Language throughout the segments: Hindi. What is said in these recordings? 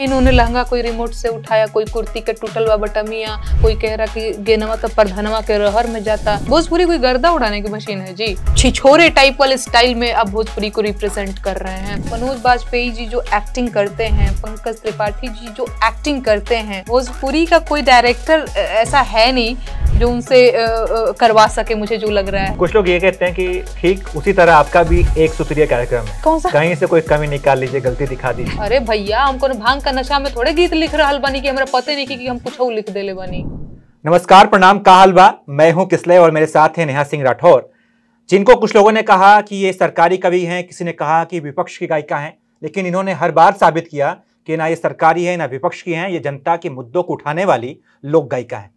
इन्होंने लहंगा कोई रिमोट से उठाया, कोई कुर्ती के टूटल वा बटमिया, कोई कह रहा कि गेनवा तो प्रधनवा के रहर में जाता। भोजपुरी कोई गर्दा उड़ाने की मशीन है जी। छिछोरे टाइप वाले स्टाइल में अब भोजपुरी को रिप्रेजेंट कर रहे हैं। मनोज बाजपेयी जी जो एक्टिंग करते हैं, पंकज त्रिपाठी जी जो एक्टिंग करते हैं, भोजपुरी का कोई डायरेक्टर ऐसा है नहीं जो उनसे करवा सके, मुझे जो लग रहा है। कुछ लोग ये कहते हैं कि ठीक उसी तरह आपका भी एक सूत्रीय कार्यक्रम है। कौन सा? कहीं से कोई कमी निकाल लीजिए, गलती दिखा दीजिए। अरे भैया, हमको भांग का नशा में थोड़े गीत लिख रहा बनी कि हमरा पता नहीं कि हम कुछ लिख देले बनी। नमस्कार, प्रणाम, का हाल बा? मैं हूं किसले और मेरे साथ हैं नेहा सिंह राठौर, जिनको कुछ लोगों ने कहा कि ये सरकारी कवि हैं, किसी ने कहा कि विपक्ष की गायिका हैं, लेकिन इन्होंने हर बार साबित किया कि ना ये सरकारी है ना विपक्ष की हैं, ये जनता के मुद्दों को उठाने वाली लोक गायिका है।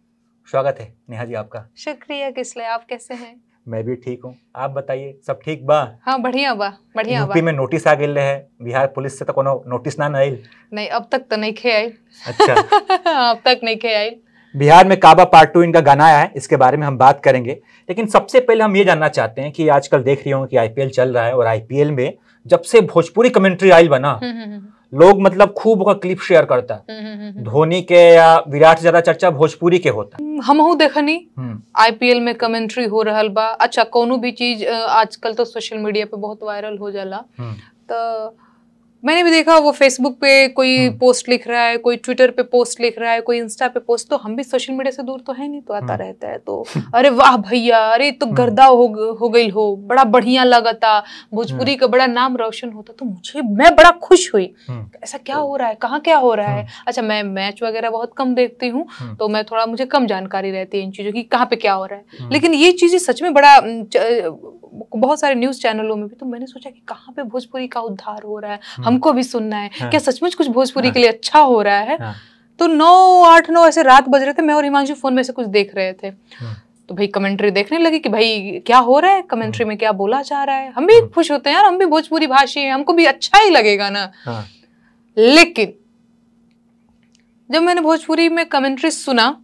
स्वागत है नेहा जी आपका। शुक्रिया किसले, आप कैसे हैं? मैं भी ठीक हूँ, आप बताइए, सब ठीक बा? हाँ, बढ़िया बा, बढ़िया बा। यूपी में नोटिस आ गए है, बिहार पुलिस से तो कोनो नोटिस ना आइल? नहीं, अब तक तो नहीं खे आई। अच्छा। अब तक नहीं खे आई। बिहार में काबा पार्ट 2 इनका गाना आया है, इसके बारे में हम बात करेंगे, लेकिन सबसे पहले हम ये जानना चाहते हैं कि आजकल देख रही होंगे कि आईपीएल चल रहा है और आईपीएल में जब से भोजपुरी कमेंट्री आइल बना, लोग मतलब खूब का क्लिप शेयर करता है। धोनी के या विराट से ज्यादा चर्चा भोजपुरी के होता। हमहू देखनी आईपीएल में कमेंट्री हो रहल बा। अच्छा, कोनो भी चीज आजकल तो सोशल मीडिया पे बहुत वायरल हो जाला, तो मैंने भी देखा वो फेसबुक पे कोई पोस्ट लिख रहा है, कोई ट्विटर पे पोस्ट लिख रहा है, कोई इंस्टा पे पोस्ट, तो हम भी सोशल मीडिया से दूर तो है नहीं, तो आता रहता है। तो अरे वाह भैया, अरे तो गर्दा हो गई हो, बड़ा बढ़िया लगता, भोजपुरी का बड़ा नाम रोशन होता। तो मैं बड़ा खुश हुई, ऐसा क्या हो रहा है, कहाँ क्या हो रहा है। अच्छा, मैं मैच वगैरह बहुत कम देखती हूँ, तो मैं थोड़ा, मुझे कम जानकारी रहती है इन चीजों की, कहाँ पे क्या हो रहा है। लेकिन ये चीजें सच में बड़ा, बहुत सारे न्यूज चैनलों में भी, तो मैंने सोचा कि कहाँ पे भोजपुरी का उद्धार हो रहा है, हमको भी सुनना है। क्या सचमुच कुछ भोजपुरी के लिए अच्छा हो रहा है? तो 8-9 ऐसे रात बज रहे थे, मैं और हिमांशु फोन में से कुछ देख रहे थे, तो भाई कमेंट्री देखने लगी कि भाई क्या हो रहा है, कमेंट्री में क्या बोला जा रहा है। हम भी खुश होते हैं यार, हम भी भोजपुरी भाषी हैं, हमको भी अच्छा ही लगेगा ना। लेकिन जब मैंने भोजपुरी में कमेंट्री सुना,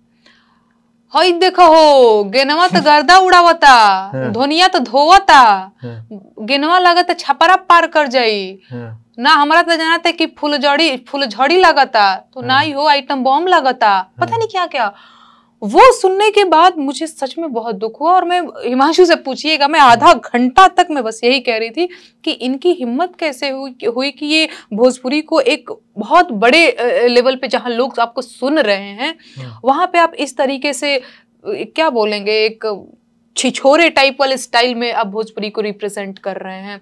हई देखो हो, गेनवा तो गर्दा उड़ावता, धोनिया तो धोवता, गेनवा लगता छपरा पार कर जाई ना, हमारा तो जानते कि फुलझड़ी लगता, तो ना ही हो आइटम बॉम्ब लगता, पता नहीं क्या क्या। वो सुनने के बाद मुझे सच में बहुत दुख हुआ, और मैं हिमांशु से पूछिएगा, मैं आधा घंटा तक मैं बस यही कह रही थी कि इनकी हिम्मत कैसे हुई कि ये भोजपुरी को एक बहुत बड़े लेवल पे, जहां लोग आपको सुन रहे हैं, वहां पे आप इस तरीके से क्या बोलेंगे, एक छिछोरे टाइप वाले स्टाइल में आप भोजपुरी को रिप्रेजेंट कर रहे हैं।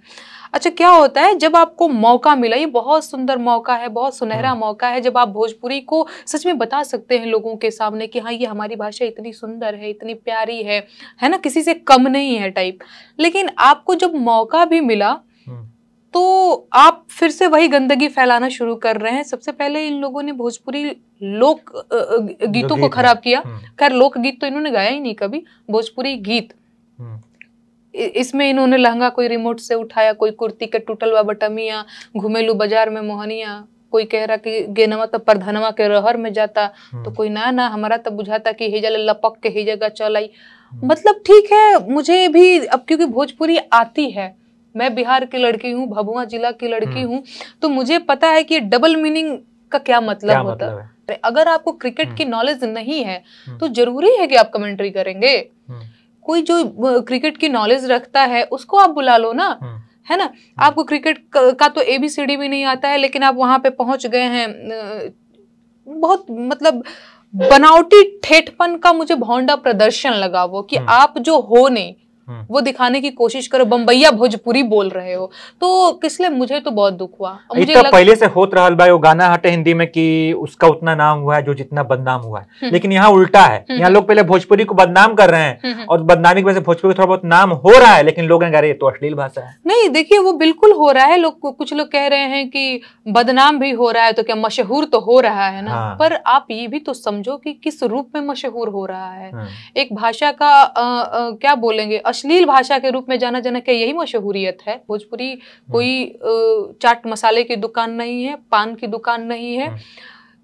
अच्छा, क्या होता है जब आपको मौका मिला, ये बहुत सुंदर मौका है, बहुत सुनहरा मौका है, जब आप भोजपुरी को सच में बता सकते हैं लोगों के सामने कि हाँ, ये हमारी भाषा इतनी सुंदर है, इतनी प्यारी है ना, किसी से कम नहीं है टाइप। लेकिन आपको जब मौका भी मिला, तो आप फिर से वही गंदगी फैलाना शुरू कर रहे हैं। सबसे पहले इन लोगों ने भोजपुरी लोक गीतों को खराब किया। खैर, लोक गीत तो इन्होंने गाया ही नहीं कभी, भोजपुरी गीत। इसमें इन्होंने लहंगा कोई रिमोट से उठाया, कोई कुर्ती के टूटल वा बटमिया, घुमेलू बाजार में मोहनिया, कोई कह रहा कि गेनवा तो प्रधनवा के रहर में जाता, तो कोई ना हमारा तो बुझाता कि हिजल लपक के ही जगह चल आई। मतलब ठीक है, मुझे भी अब क्योंकि भोजपुरी आती है, मैं बिहार की लड़की हूँ, भभुआ जिला की लड़की हूँ, तो मुझे पता है कि डबल मीनिंग का क्या मतलब होता है। अगर आपको क्रिकेट की नॉलेज नहीं है तो जरूरी है कि आप कमेंट्री करेंगे? कोई जो क्रिकेट की नॉलेज रखता है उसको आप बुला लो ना, है ना। आपको क्रिकेट का तो ABCD भी नहीं आता है, लेकिन आप वहां पे पहुंच गए हैं। बहुत मतलब बनावटी ठेठपन का मुझे भौंडा प्रदर्शन लगा वो, कि आप जो हो नहीं वो दिखाने की कोशिश करो, बम्बैया भोजपुरी बोल रहे हो। तो किसलिए, मुझे तो बहुत दुख हुआ। मुझे पहले से होत रहल बा, वो गाना हटे हिंदी में कि उसका उतना नाम हुआ है जो जितना बदनाम हुआ है, लेकिन यहाँ उल्टा है। यहाँ लोग पहले भोजपुरी को बदनाम कर रहे हैं, और बदनामी की वजह से भोजपुरी थोड़ा बहुत नाम हो रहा है, लेकिन लोग ये तो अश्लील भाषा है। नहीं, देखिए वो बिल्कुल हो रहा है। कुछ लोग कह रहे हैं कि बदनाम भी हो रहा है, तो क्या मशहूर तो हो रहा है ना। पर आप ये भी तो समझो कि किस रूप में मशहूर हो रहा है। एक भाषा का क्या बोलेंगे, अश्लील भाषा के रूप में जाना क्या यही मशहूरियत है? भोजपुरी कोई चाट मसाले की दुकान नहीं है, पान की दुकान नहीं है।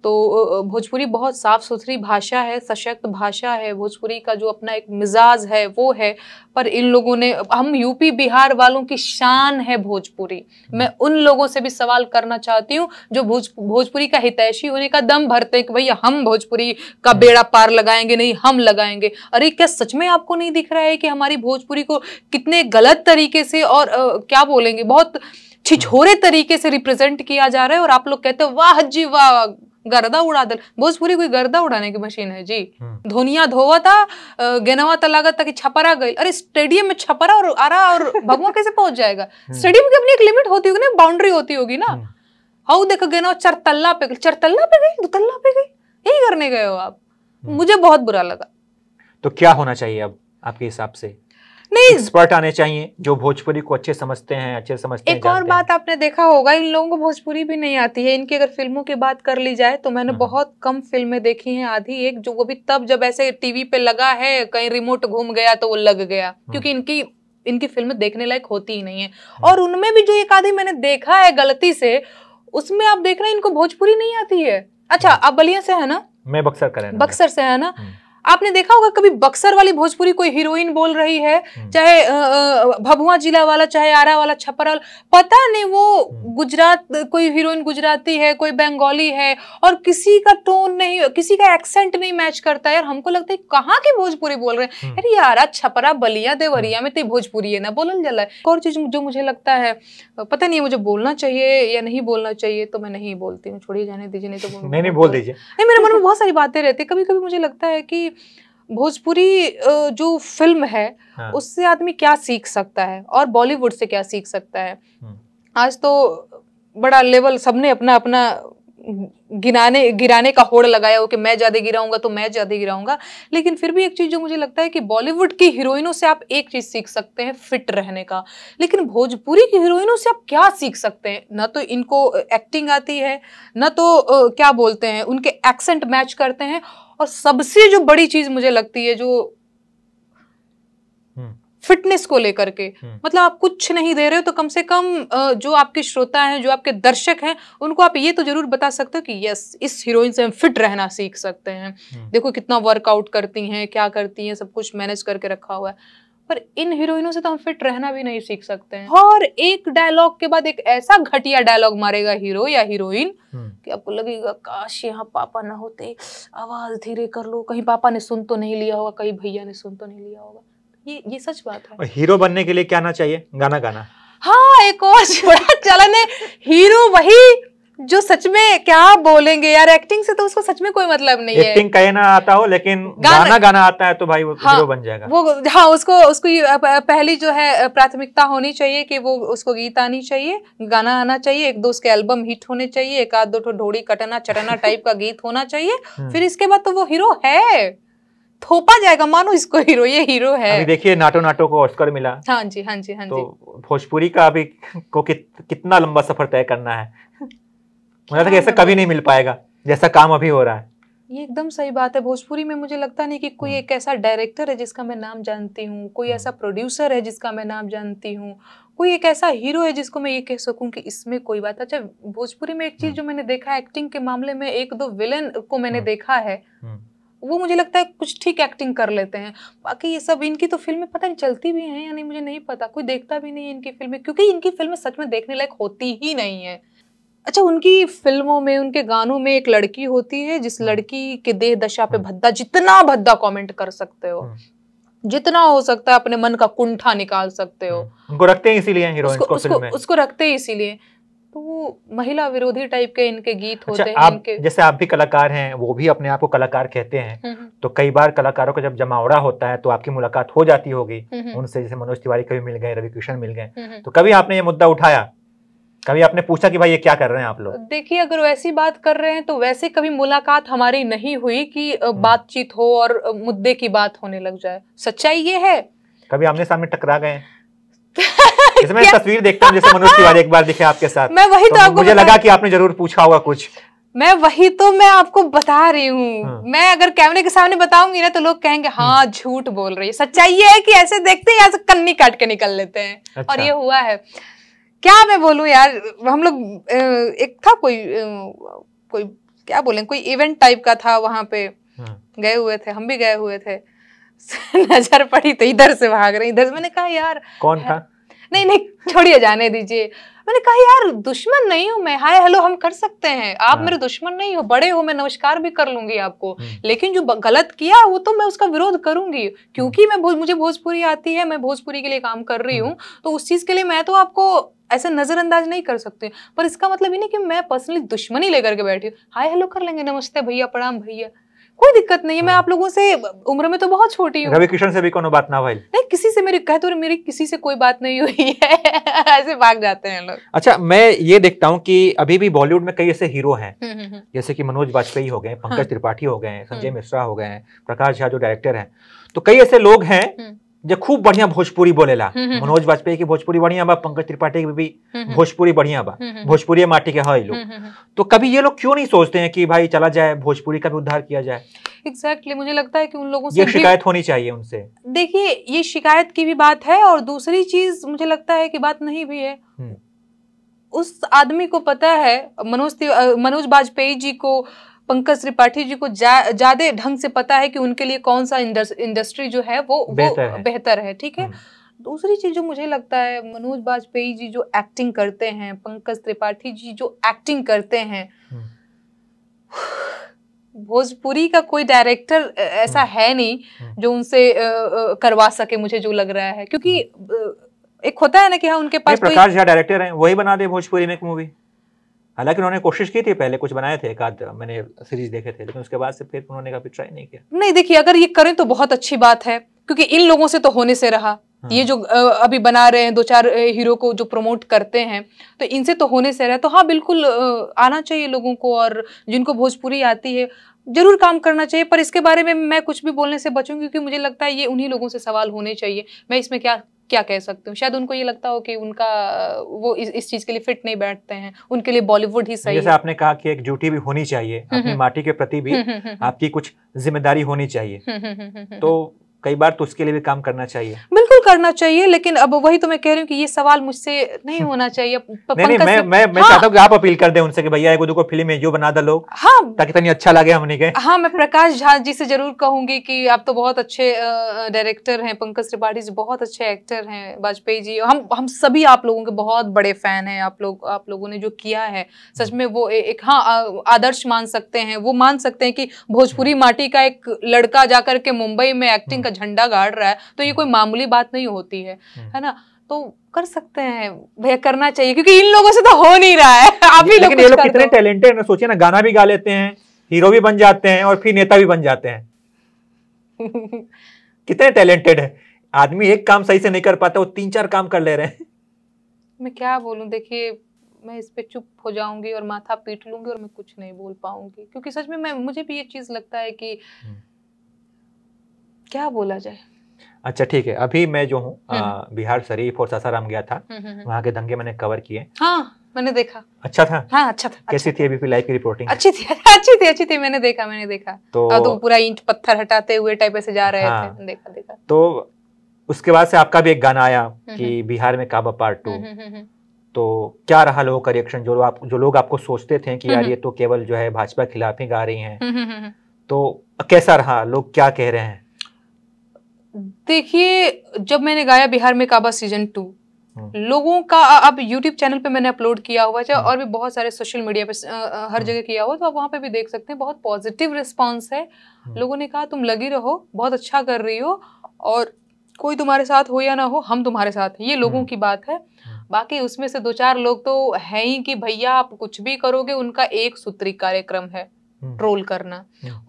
तो भोजपुरी बहुत साफ सुथरी भाषा है, सशक्त भाषा है, भोजपुरी का जो अपना एक मिजाज है वो है। पर इन लोगों ने, हम यूपी बिहार वालों की शान है भोजपुरी। मैं उन लोगों से भी सवाल करना चाहती हूँ जो भोजपुरी का हितैषी होने का दम भरते हैं कि भैया हम भोजपुरी का बेड़ा पार लगाएंगे, नहीं हम लगाएंगे। अरे क्या सच में आपको नहीं दिख रहा है कि हमारी भोजपुरी को कितने गलत तरीके से और क्या बोलेंगे, बहुत छिछोरे तरीके से रिप्रेजेंट किया जा रहा है, और आप लोग कहते हो वाह जी वाह गर्दा उड़ा दल। भोजपुरी कोई गर्दा उड़ाने की मशीन है जी? धोनिया धोवा था, गेनवा था, लागत था कि छपरा गई। अरे स्टेडियम में छपरा और आरा और भगवा कैसे पहुंच जाएगा? स्टेडियम की अपनी एक लिमिट होती होगी ना, बाउंड्री होती होगी ना। हाउ देखो गेनवा चरतल्ला पे गई, दुतल्ला पे गई, यही करने गए हो आप। मुझे बहुत बुरा लगा। तो क्या होना चाहिए अब आपके हिसाब से? नहीं, एक्सपर्ट आने चाहिए जो भोजपुरी को अच्छे समझते हैं, अच्छे समझते हैं। एक और बात आपने देखा होगा, इन लोगों को भोजपुरी भी नहीं आती है। इनकी अगर फिल्मों की बात कर ली जाए तो मैंने बहुत कम फिल्में देखी हैं, आधी एक जो वो भी तब जब ऐसे टीवी पे लगा है, कहीं रिमोट घूम गया तो वो लग गया, क्योंकि इनकी फिल्में देखने लायक होती ही नहीं है। और उनमें भी जो एक आधी मैंने देखा है गलती से, उसमें आप देख रहे हैं इनको भोजपुरी नहीं आती है। अच्छा, आप बलिया से है ना? मैं बक्सर से है ना? आपने देखा होगा कभी बक्सर वाली भोजपुरी कोई हीरोइन बोल रही है, चाहे भभुआ जिला वाला, चाहे आरा वाला, छपरा वाला, पता नहीं वो गुजरात, कोई हीरोइन गुजराती है, कोई बंगाली है, और किसी का टोन नहीं, किसी का एक्सेंट नहीं मैच करता है। यार हमको लगता है कहाँ की भोजपुरी बोल रहे हैं? अरे यार छपरा बलिया देवरिया में तो भोजपुरी है ना, बोलल जला है। और चीज जो मुझे लगता है, पता नहीं मुझे बोलना चाहिए या नहीं बोलना चाहिए, तो मैं नहीं बोलती हूँ, छोड़िए जाने दीजिए, नहीं तो नहीं बोल दीजिए। नहीं, मेरे मन में बहुत सारी बातें रहती है। कभी कभी मुझे लगता है कि भोजपुरी जो फिल्म है उससे आदमी क्या सीख सकता है और बॉलीवुड से क्या सीख सकता है। आज तो बड़ा लेवल सबने अपना अपना गिराने का होड़ लगाया हो कि मैं ज्यादा गिराऊंगा तो मैं ज्यादा गिराऊंगा। लेकिन फिर भी एक चीज जो मुझे लगता है कि बॉलीवुड की हीरोइनों से आप एक चीज सीख सकते हैं, फिट रहने का। लेकिन भोजपुरी की हीरोइनों से आप क्या सीख सकते हैं? ना तो इनको एक्टिंग आती है, ना तो क्या बोलते हैं, उनके एक्सेंट मैच करते हैं। और सबसे जो बड़ी चीज मुझे लगती है, जो फिटनेस को लेकर के, मतलब आप कुछ नहीं दे रहे हो तो कम से कम जो आपके श्रोता हैं, जो आपके दर्शक हैं, उनको आप ये तो जरूर बता सकते हो कि यस, इस हीरोइन से हम फिट रहना सीख सकते हैं। देखो कितना वर्कआउट करती हैं, क्या करती हैं, सब कुछ मैनेज करके रखा हुआ है। पर इन हीरोइनों से तो हम फिट रहना भी नहीं सीख सकते हैं। और एक डायलॉग के बाद एक ऐसा घटिया डायलॉग मारेगा हीरो या हीरोइन कि आपको लगेगा काश यहाँ पापा ना होते, आवाज धीरे कर लो, कहीं पापा ने सुन तो नहीं लिया होगा, कहीं भैया ने सुन तो नहीं लिया होगा। ये सच बात है। और हीरो बनने के लिए क्या ना चाहिए? गाना गाना। हाँ, एक और बड़ा चलन है, हीरो वही जो सच में क्या बोलेंगे यार, एक्टिंग से तो उसको सच में कोई मतलब नहीं है। एक्टिंग कहे ना आता हो, लेकिन गाना आता है तो भाई वो हीरो बन जाएगा। वो हाँ, उसको पहली जो है प्राथमिकता होनी चाहिए कि वो उसको गीत आनी चाहिए, गाना आना चाहिए, एक दो उसके एल्बम हिट होने चाहिए, एक आध दो ढोड़ी कटना चटना टाइप का गीत होना चाहिए। फिर इसके बाद तो वो हीरो है, थोपा जाएगा, मानो इसको हीरो, ये हीरो है। अभी देखिए नाटो को ऑस्कर मिला। हाँ जी, हाँ जी, हाँ जी। तो भोजपुरी का अभी को कितना लंबा सफर तय करना है, मुझे लगता है ऐसा कभी नहीं मिल पाएगा जैसा काम अभी हो रहा है। ये एकदम सही बात है। भोजपुरी में मुझे लगता नहीं कि कोई एक ऐसा डायरेक्टर है जिसका मैं नाम जानती हूँ, कोई ऐसा प्रोड्यूसर है जिसका मैं नाम जानती हूँ, कोई एक ऐसा हीरो है जिसको मैं ये कह सकूं कि इसमें कोई बात। अच्छा, भोजपुरी में एक चीज जो मैंने देखा है, एक्टिंग के मामले में एक दो विलेन को मैंने देखा है, वो मुझे लगता है कुछ ठीक एक्टिंग कर लेते हैं। बाकी ये सब इनकी तो फिल्में पता नहीं चलती भी हैं या नहीं, मुझे नहीं पता, कोई देखता भी नहीं है इनकी फिल्में, क्योंकि इनकी फिल्में सच में देखने लायक होती ही नहीं है। अच्छा, उनकी फिल्मों में, उनके गानों में एक लड़की होती है जिस लड़की के देह दशा पे भद्दा, जितना भद्दा कमेंट कर सकते हो, जितना हो सकता है अपने मन का कुंठा निकाल सकते हो। उनको रखते हैं इसीलिए हीरोइंस को फिल्म में, उसको रखते हैं इसीलिए। तो वो महिला विरोधी टाइप के इनके गीत होते हैं। आप जैसे आप भी कलाकार हैं, वो भी अपने आप को कलाकार कहते हैं, तो कई बार कलाकारों का जब जमावड़ा होता है तो आपकी मुलाकात हो जाती होगी उनसे, जैसे मनोज तिवारी कभी मिल गए, रवि किशन मिल गए, तो कभी आपने ये मुद्दा उठाया, कभी आपने पूछा कि भाई ये क्या कर रहे हैं आप लोग? देखिए, अगर वैसी बात कर रहे हैं तो वैसे कभी मुलाकात हमारी नहीं हुई कि बातचीत हो और मुद्दे की बात होने लग जाए। सच्चाई ये है। कभी आमने सामने टकरा गए? इसमें तस्वीर देखता हूँ जैसे मनोज तिवारी एक बार दिखे आपके साथ, मैं वही तो आपको मुझे लगा कि आपने जरूर पूछा होगा कुछ। मैं आपको बता रही हूँ। मैं अगर कैमरे के सामने बताऊंगी ना तो लोग कहेंगे हाँ झूठ बोल रही है। सच्चाई ये है कि ऐसे देखते हैं, ऐसे कन्नी काट के निकल लेते हैं। अच्छा। और ये हुआ है। क्या मैं बोलूं यार, हम लोग एक था कोई क्या बोलें, कोई इवेंट टाइप का था, वहां पे गए हुए थे, हम भी गए हुए थे। नजर पड़ी तो इधर से भाग रहे, इधर से। मैंने कहा यार कौन था? नहीं नहीं छोड़िए, जाने दीजिए। मैंने कहा यार दुश्मन नहीं हूं मैं, हाय हेलो हम कर सकते हैं, आप मेरे दुश्मन नहीं हो, बड़े हो, मैं नमस्कार भी कर लूंगी आपको, लेकिन जो गलत किया वो तो मैं उसका विरोध करूंगी, क्योंकि मुझे भोजपुरी आती है, मैं भोजपुरी के लिए काम कर रही हूँ, तो उस चीज के लिए मैं तो आपको ऐसे नजरअंदाज नहीं कर सकती। पर इसका मतलब ये नहीं कि मैं पर्सनली दुश्मनी लेकर के बैठी हूँ। हाय हेलो कर लेंगे, नमस्ते भैया, प्रणाम भैया, कोई दिक्कत नहीं है। मैं आप लोगों से उम्र में तो बहुत छोटी हूँ। रवि किशन से भी कोनो बात ना भाई? नहीं, किसी से मेरी किसी से कोई बात नहीं हुई है। ऐसे भाग जाते हैं लोग। अच्छा, मैं ये देखता हूँ कि अभी भी बॉलीवुड में कई ऐसे हीरो हैं, जैसे कि मनोज बाजपेयी हो गए, पंकज त्रिपाठी हो गए, संजय मिश्रा हो गए, प्रकाश झा जो डायरेक्टर हैं, तो कई ऐसे लोग हैं जो खूब बढ़िया भोजपुरी बोलेला। मनोज बाजपेयी की भोजपुरी बढ़िया बा, पंकज त्रिपाठी की भी भोजपुरी बढ़िया बा, भोजपुरी माटी के है लोग। तो कभी ये लोग क्यों नहीं सोचते हैं कि भाई चला जाए, भोजपुरी का भी उद्धार किया जाए? एग्जैक्टली मुझे लगता है कि उन लोगों से ये शिकायत होनी चाहिए उनसे। देखिए, ये शिकायत की भी बात है, और दूसरी चीज मुझे लगता है कि बात नहीं भी है। उस आदमी को पता है, मनोज बाजपेयी जी को, पंकज त्रिपाठी जी को ज्यादा ढंग से पता है कि उनके लिए कौन सा इंडस्ट्री जो है वो बेहतर है। ठीक है। दूसरी चीज जो मुझे लगता है, मनोज बाजपेयी जी जो एक्टिंग करते हैं, पंकज त्रिपाठी जी जो एक्टिंग करते हैं, भोजपुरी का कोई डायरेक्टर ऐसा है नहीं जो उनसे करवा सके, मुझे जो लग रहा है। क्योंकि एक होता है ना कि हाँ उनके पास प्रकाश झा डायरेक्टर हैं, वही बना दे भोजपुरी में एक मूवी। हालांकि उन्होंने कोशिश की थी, पहले कुछ बनाए थे, एक आध मैंने सीरीज देखे थे, लेकिन उसके बाद से फिर उन्होंने कभी ट्राई नहीं किया। नहीं, देखिए अगर ये करें तो बहुत अच्छी बात है, क्योंकि इन लोगों से तो होने से रहा। ये जो अभी बना रहे हैं, 2-4 हीरो को जो प्रमोट करते हैं, तो इनसे तो होने से रहा। तो हाँ बिल्कुल आना चाहिए लोगों को, और जिनको भोजपुरी आती है जरूर काम करना चाहिए। पर इसके बारे में मैं कुछ भी बोलने से बचूंगी, क्योंकि मुझे लगता है ये उन्हीं लोगों से सवाल होने चाहिए। मैं इसमें क्या कह सकती हूँ। शायद उनको ये लगता हो कि उनका वो इस चीज के लिए फिट नहीं बैठते हैं, उनके लिए बॉलीवुड ही सही है। जैसे आपने कहा कि एक ड्यूटी भी होनी चाहिए, अपनी माटी के प्रति भी आपकी कुछ जिम्मेदारी होनी चाहिए, तो कई बार तो उसके लिए भी काम करना चाहिए। बिल्कुल करना चाहिए, लेकिन अब वही तो मैं कह रही हूँ कि ये सवाल मुझसे नहीं होना चाहिए। नहीं, मैं चाहता हूँ कि आप अपील कर दें उनसे कि भैया एगो फिल्म में जो बना दो लोग, हाँ, ताकि तनी अच्छा लगे हमने के। हाँ, मैं प्रकाश झा जी से जरूर कहूंगी कि आप तो बहुत अच्छे डायरेक्टर हैं, पंकज त्रिपाठी जी बहुत अच्छे एक्टर हैं, बाजपेयी जी, हम सभी आप लोगों के बहुत बड़े फैन हैं। आप लोगों ने जो किया है सच में वो एक हाँ आदर्श मान सकते हैं। वो मान सकते हैं कि भोजपुरी माटी का एक लड़का जाकर के मुंबई में एक्टिंग झंडा गाड़ रहा है, तो ये कोई मामूली बात नहीं होती है ना। तो कर सकते हैं भैया, करना चाहिए, क्योंकि इन लोगों से तो हो नहीं रहा है। आप ही लेकिन ये लोग कितने टैलेंटेड हैं, सोचिए ना, गाना भी गा लेते हैं, हीरो भी बन जाते हैं, और फिर नेता भी बन जाते हैं। कितने टैलेंटेड है आदमी, एक काम सही से नहीं कर पाता, वो 3-4 काम कर ले रहे हैं। मैं क्या बोलूं, देखिए मैं इस पे चुप हो जाऊंगी और माथा पीट लूंगी और मैं कुछ नहीं बोल पाऊंगी, क्योंकि सच में मुझे भी ये चीज लगता है कि क्या बोला जाए। अच्छा ठीक है, अभी मैं जो हूँ बिहार शरीफ और सासाराम गया था, वहाँ के दंगे मैंने कवर किए। हाँ मैंने देखा। अच्छा था? हाँ अच्छा था। कैसी थी एबीपी लाइव की रिपोर्टिंग? अच्छी थी, मैंने देखा। तो पूरा ईंट पत्थर हटाते हुए टाइप ऐसे जा रहे थे। देखा। तो उसके बाद से आपका भी एक गाना आया कि बिहार में काबा पार्ट 2, तो क्या रहा लोगों का रिएक्शन? जो लोग आपको सोचते थे कि यार ये तो केवल जो है भाजपा के खिलाफ ही गा रही हैं, तो कैसा रहा, लोग क्या कह रहे हैं? देखिए, जब मैंने गाया बिहार में काबा सीजन 2, लोगों का, अब यूट्यूब चैनल पे मैंने अपलोड किया हुआ है और भी बहुत सारे सोशल मीडिया पे हर जगह किया हुआ, तो आप वहाँ पे भी देख सकते हैं। बहुत पॉजिटिव रिस्पांस है। लोगों ने कहा तुम लगी रहो, बहुत अच्छा कर रही हो, और कोई तुम्हारे साथ हो या ना हो, हम तुम्हारे साथ हैं। ये लोगों की बात है। बाकी उसमें से 2-4 लोग तो है ही कि भैया आप कुछ भी करोगे, उनका एक सूत्री कार्यक्रम है ट्रोल करना।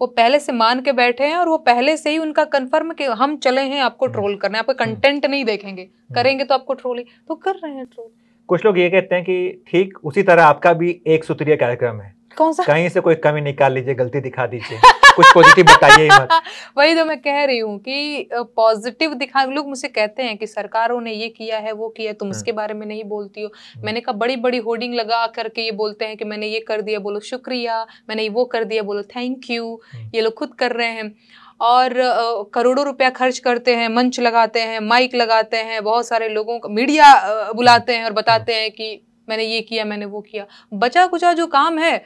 वो पहले से मान के बैठे हैं, और वो पहले से ही उनका कंफर्म कि हम चले हैं आपको ट्रोल करने, आपका कंटेंट नहीं देखेंगे, करेंगे तो आपको ट्रोल ही तो कर रहे हैं ट्रोल। कुछ लोग ये कहते हैं कि ठीक उसी तरह आपका भी एक सूत्रीय कार्यक्रम है। कौन सा? कहीं से कोई कमी निकाल लीजिए, गलती दिखा दीजिए, कुछ पॉजिटिव बताइए मत। वही तो मैं कह रही हूँ कि पॉजिटिव दिखा। लोग मुझे कहते हैं कि सरकारों ने ये किया है, वो किया है, तुम उसके बारे में नहीं बोलती हो। मैंने कहा बड़ी बड़ी होर्डिंग लगा करके ये बोलते हैं कि मैंने ये कर दिया, बोलो शुक्रिया, मैंने वो कर दिया, बोलो थैंक यू। ये लोग खुद कर रहे हैं, और करोड़ों रुपया खर्च करते हैं, मंच लगाते हैं, माइक लगाते हैं, बहुत सारे लोगों को मीडिया बुलाते हैं और बताते हैं कि मैंने ये किया, मैंने वो किया। बचा कुचा जो काम है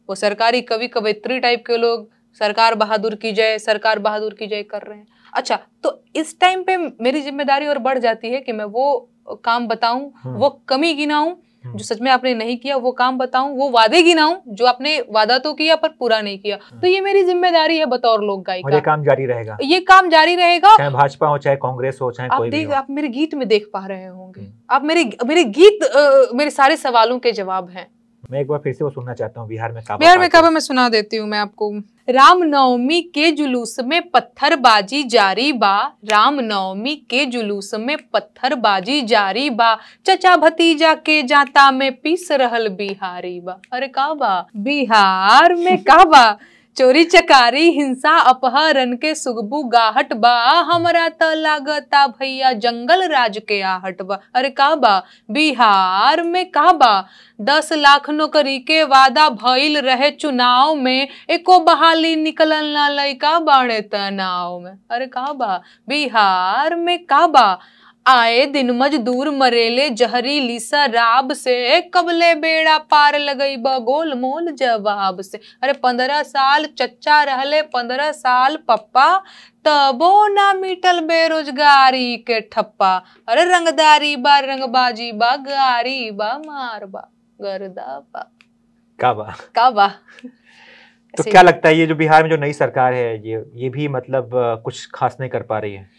वो सरकारी कवि कवयित्री टाइप के लोग सरकार बहादुर की जय, सरकार बहादुर की जय कर रहे हैं। अच्छा, तो इस टाइम पे मेरी जिम्मेदारी और बढ़ जाती है कि मैं वो काम बताऊं, वो कमी गिनाऊं जो सच में आपने नहीं किया, वो काम बताऊं, वो वादे गिनाऊं जो आपने वादा तो किया पर पूरा नहीं किया। तो ये मेरी जिम्मेदारी है बतौर लोक गायिका। और ये काम जारी रहेगा, ये काम जारी रहेगा, चाहे भाजपा हो, चाहे कांग्रेस हो, चाहे कोई भी हो। आप मेरे गीत में देख पा रहे होंगे, आप मेरे गीत मेरे सारे सवालों के जवाब हैं। मैं एक बार फिर से वो सुनना चाहता हूँ, बिहार में काबा मैं सुना देती हूँ मैं आपको। रामनवमी के जुलूस में पत्थरबाजी जारी बा, रामनवमी के जुलूस में पत्थरबाजी जारी बा, चचा भतीजा के जाता में पीस रहल बिहारी बा। अरे काबा बिहार में काबा चोरी चकारी हिंसा अपहरण के सुगबू गाहट बा, हमरा त लागता भैया जंगल राज के आहट बा। अरे काबा बिहार में काबा 10 लाख नौकरी के वादा भइल रहे चुनाव में, एको बहाली निकलल ना लइका बाड़े तनाव में। अरे काबा बिहार में काबा आए दिन मजदूर मरेले जहरीली शराब से, कबले बेड़ा पार लगई बगोल मोल जवाब से। अरे 15 साल चच्चा रहले 15 साल पप्पा, तबो ना मिटल बेरोजगारी के ठप्पा। अरे रंगदारी बा रंगबाजी बा गारी बा मार बा गर्दा बा काबा काबा। तो क्या लगता है ये जो बिहार में जो नई सरकार है ये भी मतलब कुछ खास नहीं कर पा रही है?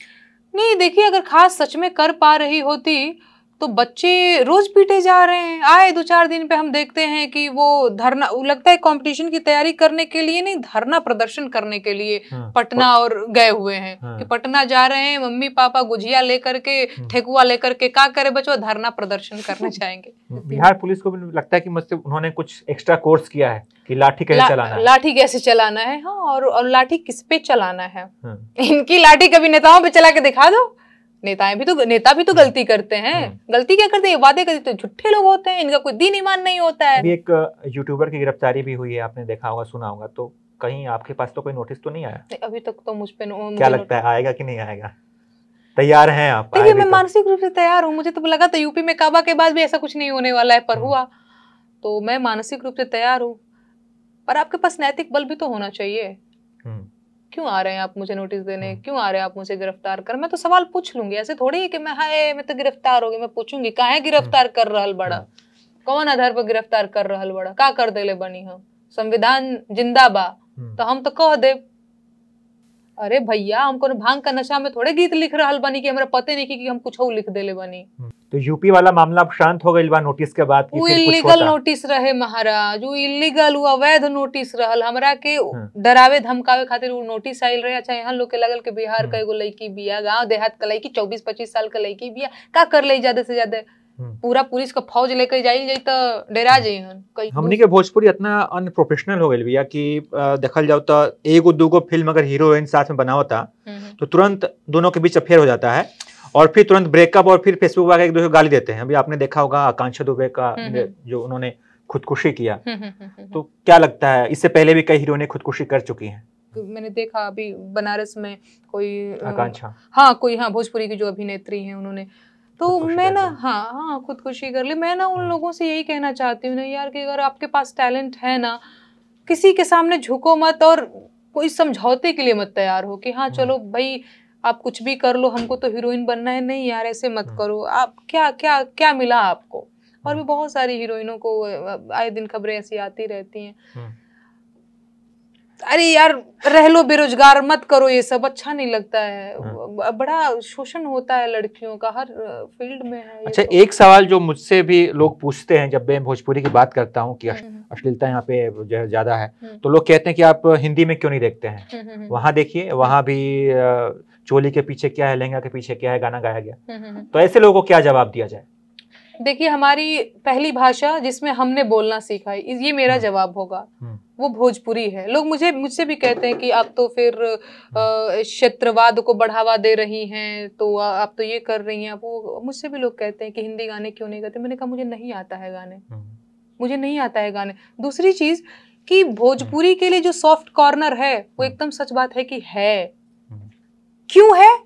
नहीं, देखिए अगर खास सच में कर पा रही होती तो बच्चे रोज पीटे जा रहे हैं। आए 2-4 दिन पे हम देखते हैं कि वो धरना, लगता है कंपटीशन की तैयारी करने के लिए नहीं, धरना प्रदर्शन करने के लिए पटना और गए हुए हैं कि पटना जा रहे हैं, मम्मी पापा गुजिया लेकर के ठेकुआ लेकर के, क्या करे बच्चों, धरना प्रदर्शन करने जाएंगे। बिहार पुलिस को भी लगता है कि मुझसे उन्होंने कुछ एक्स्ट्रा कोर्स किया है कि लाठी कैसे चलाना है, लाठी कैसे चलाना है। हाँ, और लाठी किस पे चलाना है। इनकी लाठी कभी नेताओं पे चला के दिखा दो। नेता भी तो गलती करते हैं। गलती क्या करते हैं, वादे करते हैं, झूठे लोग होते हैं, इनका कोई दीन ईमान नहीं होता है। अभी एक यूट्यूबर की गिरफ्तारी भी हुई है, आपने देखा होगा, सुना होगा, तो कहीं आपके पास तो कोई नोटिस तो नहीं आया? अभी तक तो मुझ पे क्या लगता है आएगा कि नहीं आएगा? तैयार हैं आप? देखिए मैं मानसिक रूप से तैयार हूँ। मुझे तो लगा था यूपी में काबा के बाद भी ऐसा कुछ नहीं होने वाला है, पर हुआ, तो मैं मानसिक रूप से तैयार हूँ। पर आपके पास नैतिक बल भी तो होना चाहिए। क्यों आ रहे हैं आप मुझे नोटिस देने, क्यों आ रहे हैं आप मुझे गिरफ्तार कर? मैं तो सवाल पूछ लूंगी, ऐसे थोड़ी है कि मैं तो गिरफ्तार हो गई। मैं पूछूंगी काहे गिरफ्तार कर रहल बड़ा, कौन आधार पर गिरफ्तार कर रहल बड़ा, का कर देले बनी हम, संविधान जिंदाबा तो हम तो कह दे। अरे भैया हमको भांग का नशा में थोड़े गीत लिख रहल बनी कि हमरा पते नहीं कि हम कुछ लिख देले बनी। तो यूपी वाला मामला अब शांत हो गई बा नोटिस के बाद? वो इलीगल नोटिस रहे महाराज, वो इलीगल, वो अवैध नोटिस रहल। हमरा के डरावे धमकावे खातिर वो नोटिस आइल रहे। अच्छा, यहाँ लोग के लगल के बिहार का एगो लड़की बिया, गांव देहात का लड़की, 24-25 साल का लड़की बिया, का कर ले ज्यादा से ज्यादा पूरा पुलिस का फौज लेकर जाई तो डेरा जाइहन। हमनी के भोजपुरी इतना अनप्रोफेशनल हो गई भैया कि देखल जाओ तो एगो दूगो फिल्म अगर हीरो हीरोइन साथ में बनावता तो तुरंत दोनों के बीच अफेयर हो जाता है और फिर तुरंत ब्रेकअप और फिर फेसबुक वगैरह एक दूसरे को गाली देते हैं। अभी आपने देखा होगा आकांक्षा दुबे का जो उन्होंने खुदकुशी किया, तो क्या लगता है इससे पहले भी कई हीरोइनें खुदकुशी कर चुकी हैं? मैंने देखा अभी बनारस में कोई आकांक्षा, कोई भोजपुरी की जो अभिनेत्री हैं उन्होंने, तो मैं ना खुदकुशी कर ली। मैं ना उन लोगों से यही कहना चाहती हूँ ना यार कि अगर आपके पास टैलेंट है ना, किसी के सामने झुको मत और कोई समझौते के लिए मत तैयार हो कि हाँ चलो भाई आप कुछ भी कर लो, हमको तो हीरोइन बनना है। नहीं यार, ऐसे मत करो। आप क्या क्या क्या मिला आपको? और भी बहुत सारी हीरोइनों को आए दिन खबरें ऐसी आती रहती हैं। अरे यार रह लो बेरोजगार, मत करो ये सब, अच्छा नहीं लगता है। बड़ा शोषण होता है लड़कियों का हर फील्ड में है। अच्छा, एक सवाल जो मुझसे भी लोग पूछते हैं जब मैं भोजपुरी की बात करता हूँ कि अश्लीलता यहाँ पे ज्यादा है, तो लोग कहते हैं कि आप हिंदी में क्यों नहीं देखते हैं? वहां देखिए, वहां भी चोली के पीछे क्या है, लहंगा के पीछे क्या है, गाना गाया गया। तो ऐसे लोगों को क्या जवाब दिया जाए? देखिए हमारी पहली भाषा जिसमें हमने बोलना सीखा है, ये मेरा जवाब होगा, वो भोजपुरी है। लोग मुझसे भी कहते हैं कि आप तो फिर क्षेत्रवाद को बढ़ावा दे रही हैं, तो आप तो ये कर रही हैं। वो मुझसे भी लोग कहते हैं कि हिंदी गाने क्यों नहीं गाते। मैंने कहा मुझे नहीं आता है गाने, मुझे नहीं आता है गाने। दूसरी चीज कि भोजपुरी के लिए जो सॉफ्ट कॉर्नर है वो एकदम सच बात है कि है। क्यों है?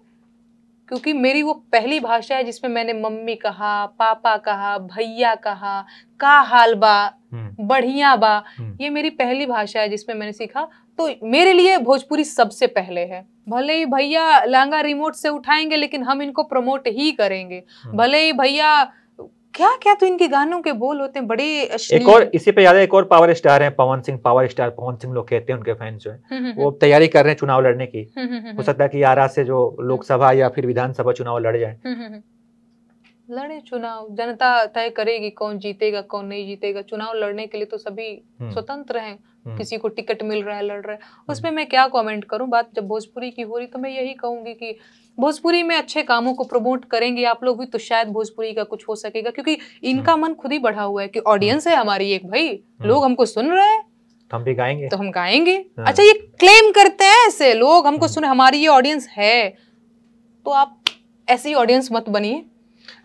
क्योंकि मेरी वो पहली भाषा है जिसमें मैंने मम्मी कहा, पापा कहा, भैया कहा, का हाल बा, बढ़िया बा, ये मेरी पहली भाषा है जिसमें मैंने सीखा। तो मेरे लिए भोजपुरी सबसे पहले है। भले ही भैया लहंगा रिमोट से उठाएंगे लेकिन हम इनको प्रमोट ही करेंगे। भले ही भैया क्या क्या तो इनके गानों के बोल होते हैं बड़े। एक और इसी पे याद है, एक और पावर स्टार है पवन सिंह, पावर स्टार पवन सिंह लोग कहते हैं, उनके फैंस जो है वो तैयारी कर रहे हैं चुनाव लड़ने की। हो सकता है कि आरा से जो लोकसभा या फिर विधानसभा चुनाव लड़ जाए। लड़े चुनाव, जनता तय करेगी कौन जीतेगा कौन नहीं जीतेगा। चुनाव लड़ने के लिए तो सभी स्वतंत्र हैं, किसी को टिकट मिल रहा है लड़ रहा है, उसमें मैं क्या कमेंट करूं। बात जब भोजपुरी की हो रही तो मैं यही कहूंगी कि भोजपुरी में अच्छे कामों को प्रमोट करेंगे आप लोग भी तो शायद भोजपुरी का कुछ हो सकेगा, क्योंकि इनका मन खुद ही बढ़ा हुआ है कि ऑडियंस है हमारी एक, भाई लोग हमको सुन रहे हैं हम भी गाएंगे, तो हम गाएंगे। अच्छा ये क्लेम करते हैं ऐसे लोग, हमको सुने, हमारी ये ऑडियंस है, तो आप ऐसी ऑडियंस मत बनिए।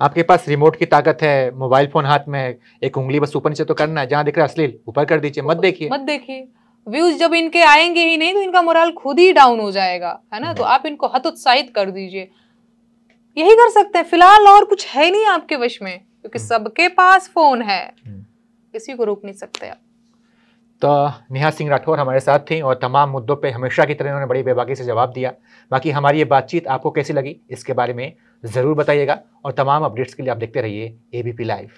आपके पास रिमोट की ताकत है, मोबाइल फोन हाथ में है, एक उंगली बस ऊपर नीचे तो करना है, जहां दिख रहा है अश्लील ऊपर कर दीजिए, मत देखिए। व्यूज जब इनके आएंगे ही नहीं तो इनका मोरल खुद ही डाउन हो जाएगा, है ना। तो आप इनको हतोत्साहित कर दीजिए, यही कर सकते हैं फिलहाल, और कुछ है नहीं आपके वश में, क्योंकि सबके पास फोन है, किसी को रोक नहीं सकते आप। तो नेहा सिंह राठौर हमारे साथ थी और तमाम मुद्दों पे हमेशा की तरह उन्होंने बड़ी बेबाकी से जवाब दिया। बाकी हमारी ये बातचीत आपको कैसी लगी इसके बारे में ज़रूर बताइएगा, और तमाम अपडेट्स के लिए आप देखते रहिए ABP लाइव।